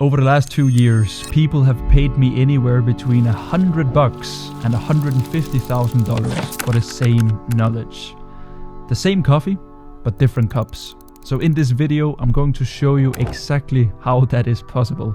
Over the last 2 years, people have paid me anywhere between $100 and $150,000 for the same knowledge. The same coffee, but different cups. So in this video, I'm going to show you exactly how that is possible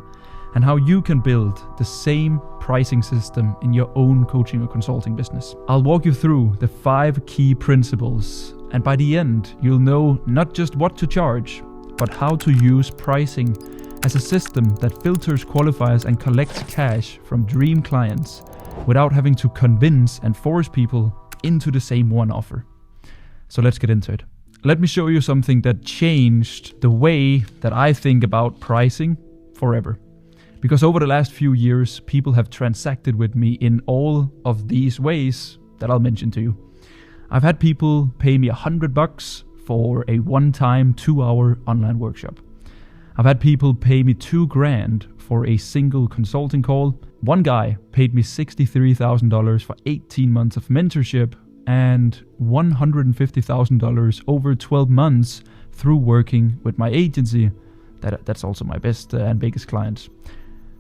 and how you can build the same pricing system in your own coaching or consulting business. I'll walk you through the 5 key principles, and by the end, you'll know not just what to charge, but how to use pricing as a system that filters, qualifies, and collects cash from dream clients without having to convince and force people into the same one offer. So let's get into it. Let me show you something that changed the way that I think about pricing forever. Because over the last few years, people have transacted with me in all of these ways that I'll mention to you. I've had people pay me $100 for a one-time 2-hour online workshop. I've had people pay me $2,000 for a single consulting call. One guy paid me $63,000 for 18 months of mentorship and $150,000 over 12 months through working with my agency. That's also my best and biggest clients.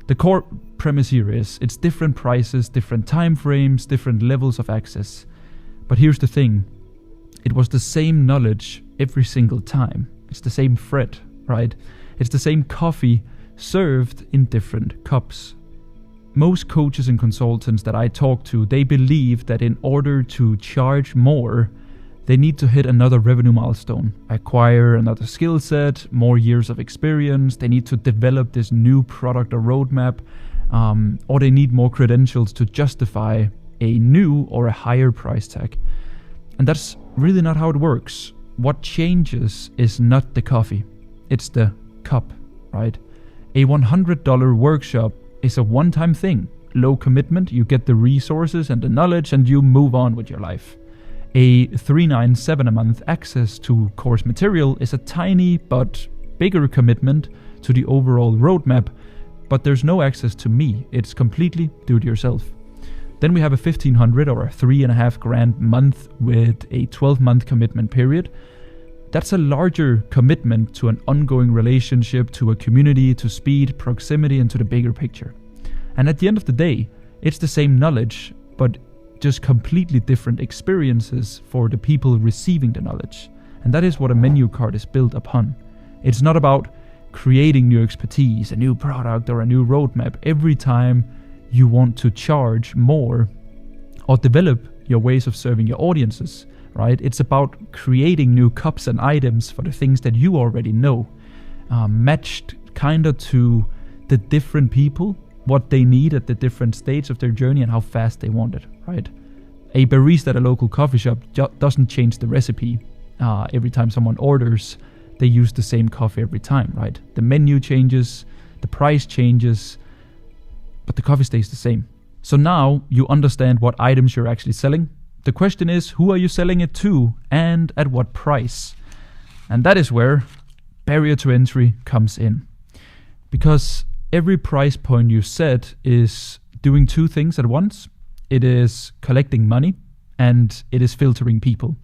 The core premise here is it's different prices, different time frames, different levels of access. But here's the thing. It was the same knowledge every single time. It's the same thread, right? It's the same coffee served in different cups. Most coaches and consultants that I talk to, they believe that in order to charge more, they need to hit another revenue milestone, acquire another skill set, more years of experience. They need to develop this new product or roadmap, or they need more credentials to justify a new or a higher price tag. And that's really not how it works. What changes is not the coffee, it's the cup, right? A $100 workshop is a one-time thing. Low commitment, you get the resources and the knowledge and you move on with your life. A $397 a month access to course material is a tiny but bigger commitment to the overall roadmap, but there's no access to me. It's completely do it yourself. Then we have a $1,500 or a $3,500 month with a 12-month commitment period. That's a larger commitment to an ongoing relationship, to a community, to speed, proximity, and to the bigger picture. And at the end of the day, it's the same knowledge, but just completely different experiences for the people receiving the knowledge. And that is what a menu card is built upon. It's not about creating new expertise, a new product, or a new roadmap every time you want to charge more or develop your ways of serving your audiences, right? It's about creating new cups and items for the things that you already know, matched kind of to the different people, what they need at the different stage of their journey and how fast they want it, right? A barista at a local coffee shop doesn't change the recipe every time someone orders. They use the same coffee every time, right? The menu changes, the price changes, but the coffee stays the same. So now you understand what items you're actually selling. The question is, who are you selling it to and at what price? And that is where barrier to entry comes in. Because every price point you set is doing 2 things at once. It is collecting money and it is filtering people.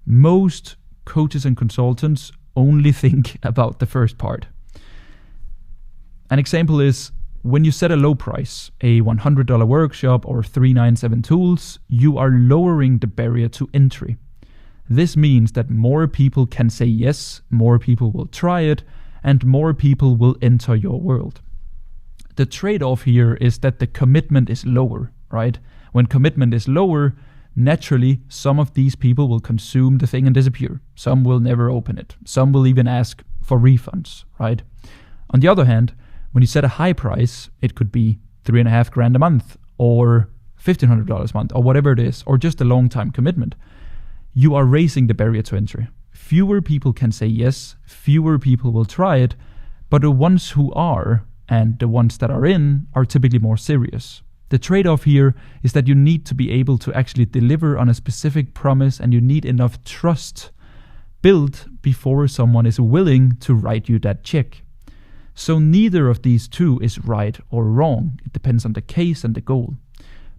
Most coaches and consultants only think about the first part. An example is when you set a low price, a $100 workshop or $397 tools, you are lowering the barrier to entry. This means that more people can say yes, more people will try it, and more people will enter your world. The trade-off here is that the commitment is lower, right? When commitment is lower, naturally, some of these people will consume the thing and disappear. Some will never open it. Some will even ask for refunds, right? On the other hand, when you set a high price, it could be $3,500 a month or $1,500 a month or whatever it is, or just a long time commitment. You are raising the barrier to entry. Fewer people can say yes, fewer people will try it, but the ones who are and the ones that are in are typically more serious. The trade-off here is that you need to be able to actually deliver on a specific promise and you need enough trust built before someone is willing to write you that check. So neither of these 2 is right or wrong. It depends on the case and the goal.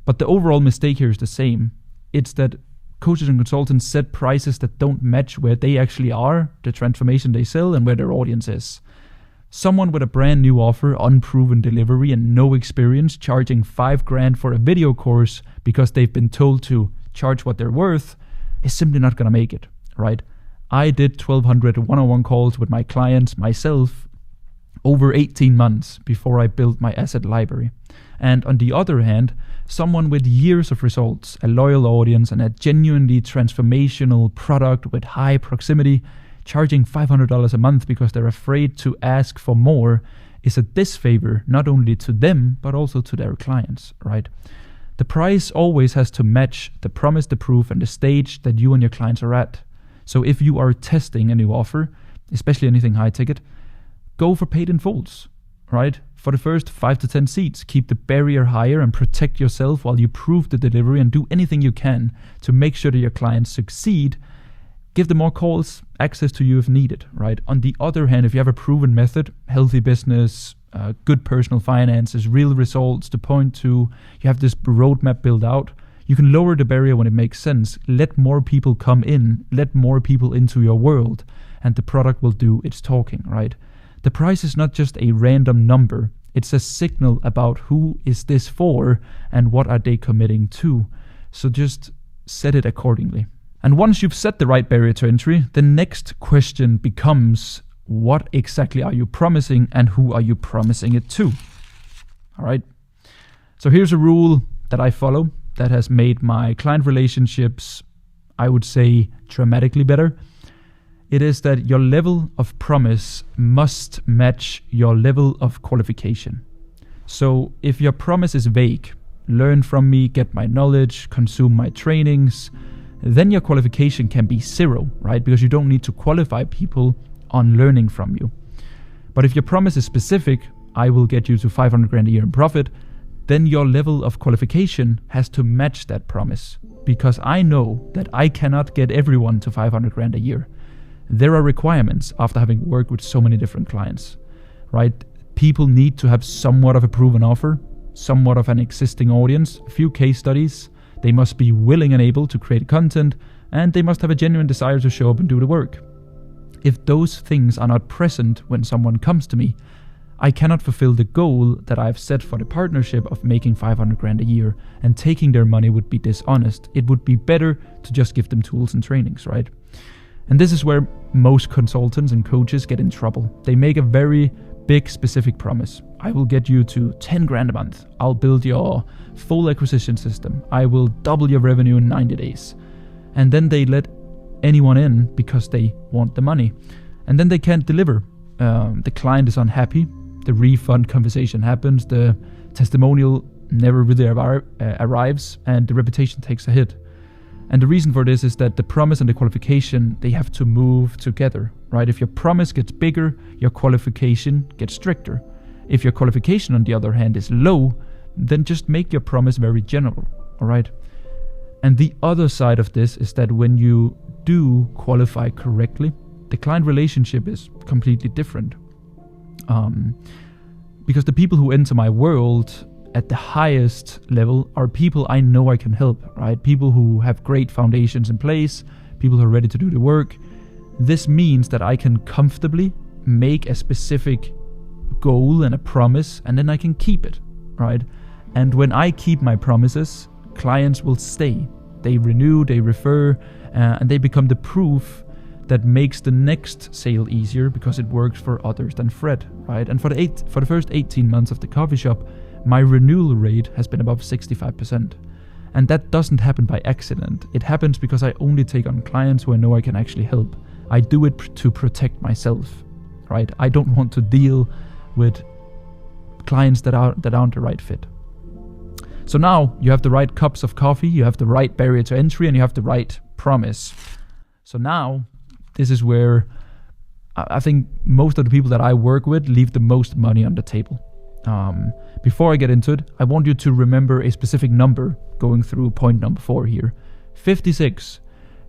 But the overall mistake here is the same. It's that coaches and consultants set prices that don't match where they actually are, the transformation they sell, and where their audience is. Someone with a brand new offer, unproven delivery, and no experience charging $5,000 for a video course because they've been told to charge what they're worth is simply not going to make it, right? I did 1,200 one-on-one calls with my clients myself over 18 months before I built my asset library. And on the other hand, someone with years of results, a loyal audience, and a genuinely transformational product with high proximity, charging $500 a month because they're afraid to ask for more is a disfavor not only to them, but also to their clients, right? The price always has to match the promise, the proof, and the stage that you and your clients are at. So if you are testing a new offer, especially anything high ticket, go for paid in fulls, right? For the first 5 to 10 seats, keep the barrier higher and protect yourself while you prove the delivery and do anything you can to make sure that your clients succeed. Give them more calls, access to you if needed, right? On the other hand, if you have a proven method, healthy business, good personal finances, real results to point to, you have this roadmap built out, you can lower the barrier when it makes sense. Let more people come in, let more people into your world, and the product will do its talking, right? The price is not just a random number. It's a signal about who is this for and what are they committing to. So just set it accordingly. And once you've set the right barrier to entry, the next question becomes, what exactly are you promising and who are you promising it to? All right. So here's a rule that I follow that has made my client relationships, I would say, dramatically better. It is that your level of promise must match your level of qualification. So if your promise is vague, learn from me, get my knowledge, consume my trainings, then your qualification can be 0, right? Because you don't need to qualify people on learning from you. But if your promise is specific, I will get you to $500,000 a year in profit, then your level of qualification has to match that promise. Because I know that I cannot get everyone to $500,000 a year. There are requirements after having worked with so many different clients, right? People need to have somewhat of a proven offer, somewhat of an existing audience, a few case studies. They must be willing and able to create content, and they must have a genuine desire to show up and do the work. If those things are not present when someone comes to me, I cannot fulfill the goal that I've set for the partnership of making $500,000 a year, and taking their money would be dishonest. It would be better to just give them tools and trainings, right? And this is where most consultants and coaches get in trouble. They make a very big specific promise. I will get you to $10,000 a month. I'll build your full acquisition system. I will double your revenue in 90 days. And then they let anyone in because they want the money. And then they can't deliver. The client is unhappy. The refund conversation happens. The testimonial never really arrives, and the reputation takes a hit. And the reason for this is that the promise and the qualification, they have to move together, right? If your promise gets bigger, your qualification gets stricter. If your qualification, on the other hand, is low, then just make your promise very general, all right? And the other side of this is that when you do qualify correctly, the client relationship is completely different. Because the people who enter my world at the highest level are people I know I can help, right? People who have great foundations in place, people who are ready to do the work. This means that I can comfortably make a specific goal and a promise, and then I can keep it, right? And when I keep my promises, clients will stay. They renew, they refer, and they become the proof that makes the next sale easier because it works for others than Fred, right? And for the first 18 months of the coffee shop, my renewal rate has been above 65%. And that doesn't happen by accident. It happens because I only take on clients who I know I can actually help. I do it to protect myself, right? I don't want to deal with clients that aren't the right fit. So now you have the right cups of coffee, you have the right barrier to entry, and you have the right promise. So now this is where I think most of the people that I work with leave the most money on the table. Before I get into it, I want you to remember a specific number going through point number 4 here. 56.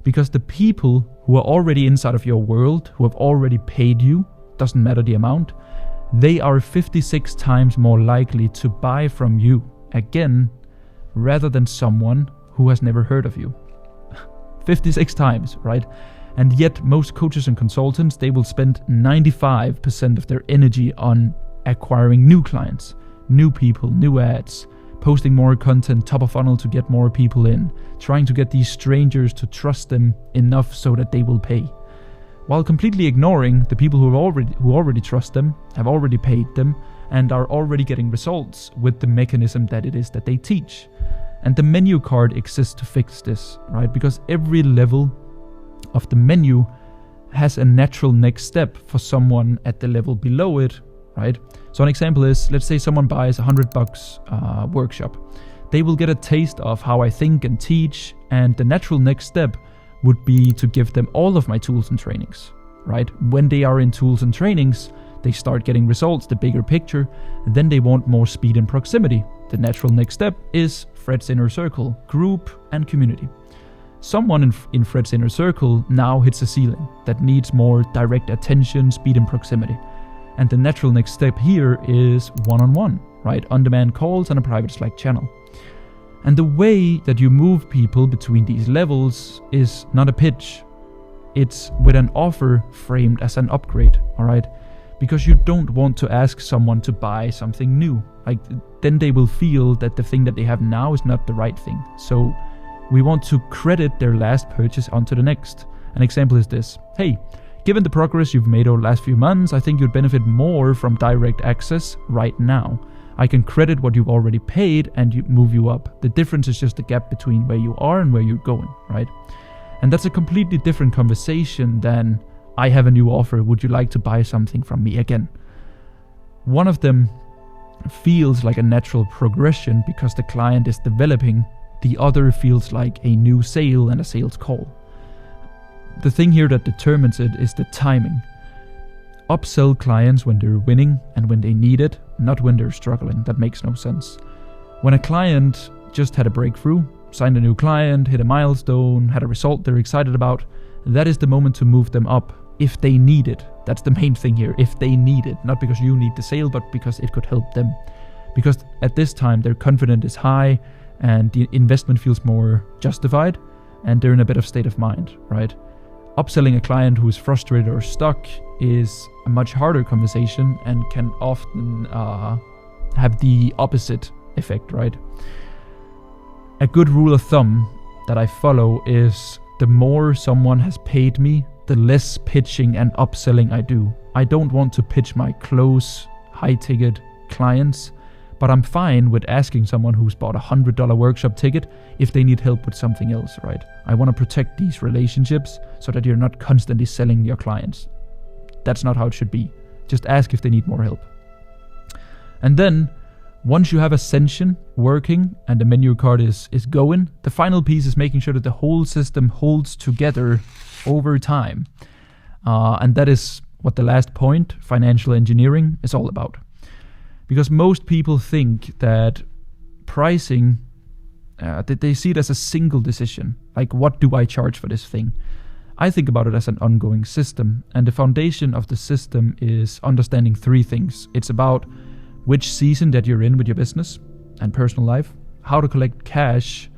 Because the people who are already inside of your world, who have already paid you, doesn't matter the amount, they are 56 times more likely to buy from you again, rather than someone who has never heard of you. 56 times, right? And yet most coaches and consultants, they will spend 95% of their energy on acquiring new clients, new people, new ads, posting more content top of funnel to get more people in, trying to get these strangers to trust them enough so that they will pay, while completely ignoring the people who already trust them, have already paid them, and are already getting results with the mechanism that it is that they teach. And the menu card exists to fix this, right? Because every level of the menu has a natural next step for someone at the level below it, right? So an example is, let's say someone buys $100 workshop. They will get a taste of how I think and teach, and the natural next step would be to give them all of my tools and trainings, right? When they are in tools and trainings, they start getting results, the bigger picture, and then they want more speed and proximity. The natural next step is Fred's Inner Circle, group and community. Someone in Fred's Inner Circle now hits a ceiling that needs more direct attention, speed and proximity. And the natural next step here is one-on-one, right? On-demand calls and a private Slack channel. And the way that you move people between these levels is not a pitch. It's with an offer framed as an upgrade, all right? Because you don't want to ask someone to buy something new. Like, then they will feel that the thing that they have now is not the right thing. So we want to credit their last purchase onto the next. An example is this. Hey, given the progress you've made over the last few months, I think you'd benefit more from direct access right now. I can credit what you've already paid and move you up. The difference is just the gap between where you are and where you're going, right? And that's a completely different conversation than, I have a new offer, would you like to buy something from me again? One of them feels like a natural progression because the client is developing. The other feels like a new sale and a sales call. The thing here that determines it is the timing. Upsell clients when they're winning and when they need it, not when they're struggling. That makes no sense. When a client just had a breakthrough, signed a new client, hit a milestone, had a result they're excited about, that is the moment to move them up if they need it. That's the main thing here, if they need it. Not because you need the sale, but because it could help them. Because at this time their confidence is high and the investment feels more justified and they're in a better state of mind, right? Upselling a client who is frustrated or stuck is a much harder conversation and can often have the opposite effect, right? A good rule of thumb that I follow is the more someone has paid me, the less pitching and upselling I do. I don't want to pitch my close, high-ticket clients, but I'm fine with asking someone who's bought a $100 workshop ticket if they need help with something else, right? I want to protect these relationships so that you're not constantly selling your clients. That's not how it should be. Just ask if they need more help. And then, once you have ascension working and the menu card is going, the final piece is making sure that the whole system holds together over time. And that is what the last point, financial engineering, is all about. Because most people think that pricing, that they see it as a single decision. Like, what do I charge for this thing? I think about it as an ongoing system. And the foundation of the system is understanding three things. It's about which season that you're in with your business and personal life, how to collect cash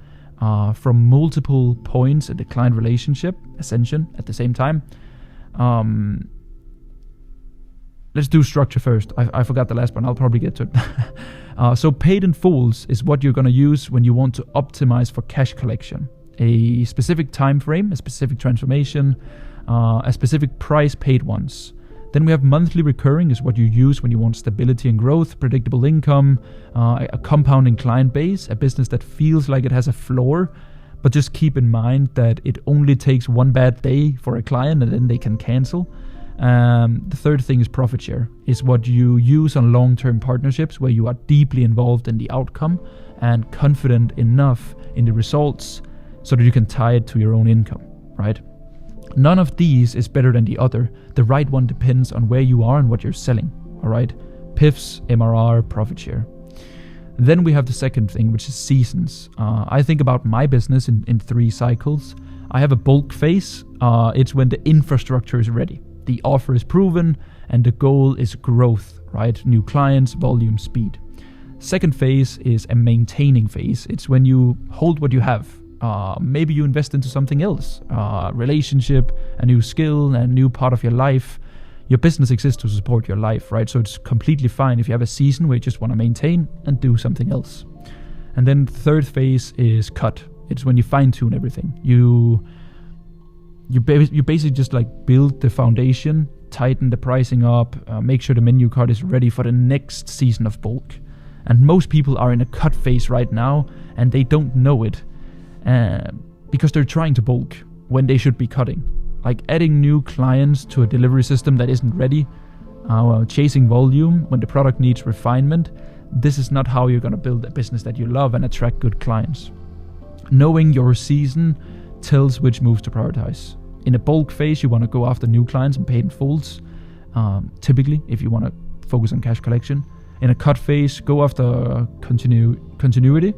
from multiple points in the client relationship, ascension, at the same time. Let's do structure first. I forgot the last one. I'll probably get to it. So paid in fulls is what you're going to use when you want to optimize for cash collection. A specific time frame, a specific transformation, a specific price paid once. Then we have monthly recurring is what you use when you want stability and growth, predictable income, a compounding client base, a business that feels like it has a floor, but just keep in mind that it only takes one bad day for a client and then they can cancel. The third thing is profit share, is what you use on long-term partnerships where you are deeply involved in the outcome and confident enough in the results so that you can tie it to your own income, right? None of these is better than the other. The right one depends on where you are and what you're selling, all right? PIFs, MRR, profit share. Then we have the second thing, which is seasons. I think about my business in 3 cycles. I have a bulk phase. It's when the infrastructure is ready. The offer is proven and the goal is growth, right? New clients, volume, speed. Second phase is a maintaining phase. It's when you hold what you have. Maybe you invest into something else, relationship, a new skill, a new part of your life. Your business exists to support your life, right? So it's completely fine if you have a season where you just want to maintain and do something else. And then the third phase is cut. It's when you fine tune everything. You basically just like build the foundation, tighten the pricing up, make sure the menu card is ready for the next season of bulk. And most people are in a cut phase right now, and they don't know it because they're trying to bulk when they should be cutting. Like adding new clients to a delivery system that isn't ready, chasing volume when the product needs refinement. This is not how you're going to build a business that you love and attract good clients. Knowing your season tells which moves to prioritize. In a bulk phase, you want to go after new clients and paid in fulls, typically, if you want to focus on cash collection. In a cut phase, go after continuity,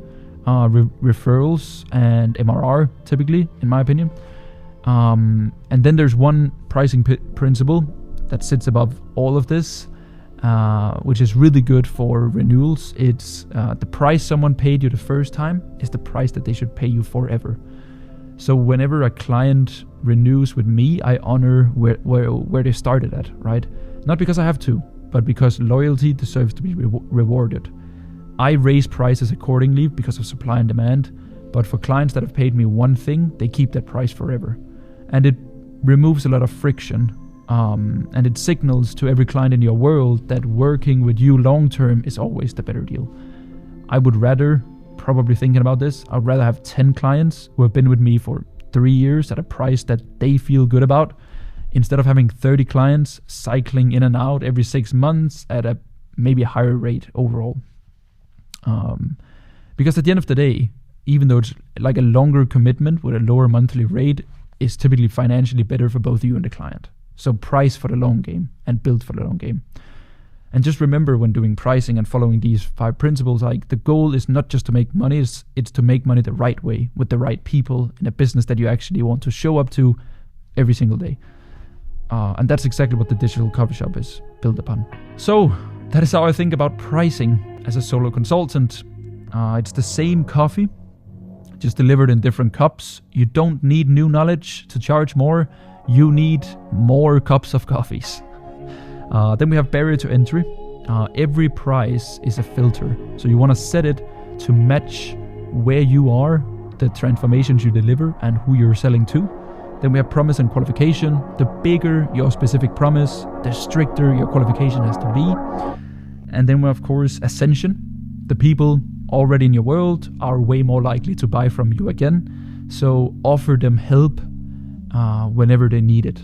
referrals, and MRR, typically, in my opinion. And then there's one pricing principle that sits above all of this, which is really good for renewals. It's the price someone paid you the first time is the price that they should pay you forever. So whenever a client renews with me, I honor where they started at, right? Not because I have to, but because loyalty deserves to be rewarded. I raise prices accordingly because of supply and demand, but for clients that have paid me one thing, they keep that price forever. And it removes a lot of friction, and it signals to every client in your world that working with you long term is always the better deal. I would rather, probably thinking about this, I'd rather have 10 clients who have been with me for 3 years at a price that they feel good about, instead of having 30 clients cycling in and out every 6 months at a maybe higher rate overall. Because at the end of the day, even though it's like a longer commitment with a lower monthly rate, is typically financially better for both you and the client. So price for the long game and build for the long game. And just remember, when doing pricing and following these 5 principles, like the goal is not just to make money, it's to make money the right way with the right people in a business that you actually want to show up to every single day. And that's exactly what the digital coffee shop is built upon. So that is how I think about pricing as a solo consultant. It's the same coffee, just delivered in different cups. You don't need new knowledge to charge more. You need more cups of coffees. Then we have barrier to entry. Every price is a filter. So you want to set it to match where you are, the transformations you deliver, and who you're selling to. Then we have promise and qualification. The bigger your specific promise, the stricter your qualification has to be. And then we have, of course, ascension. The people already in your world are way more likely to buy from you again. So offer them help whenever they need it.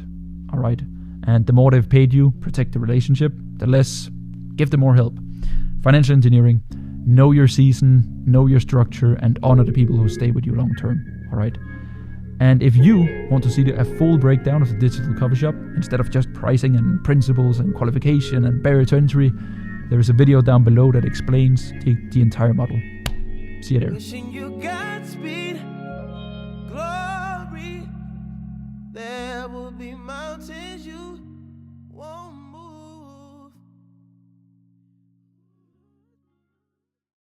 All right. And the more they've paid you, protect the relationship. The less, give them more help. Financial engineering. Know your season, know your structure, and honor the people who stay with you long term. All right. And if you want to see a full breakdown of the digital coffee shop, instead of just pricing and principles and qualification and barrier to entry, there is a video down below that explains the entire model. See you there. Wishing you Godspeed, glory. There will be mountains you won't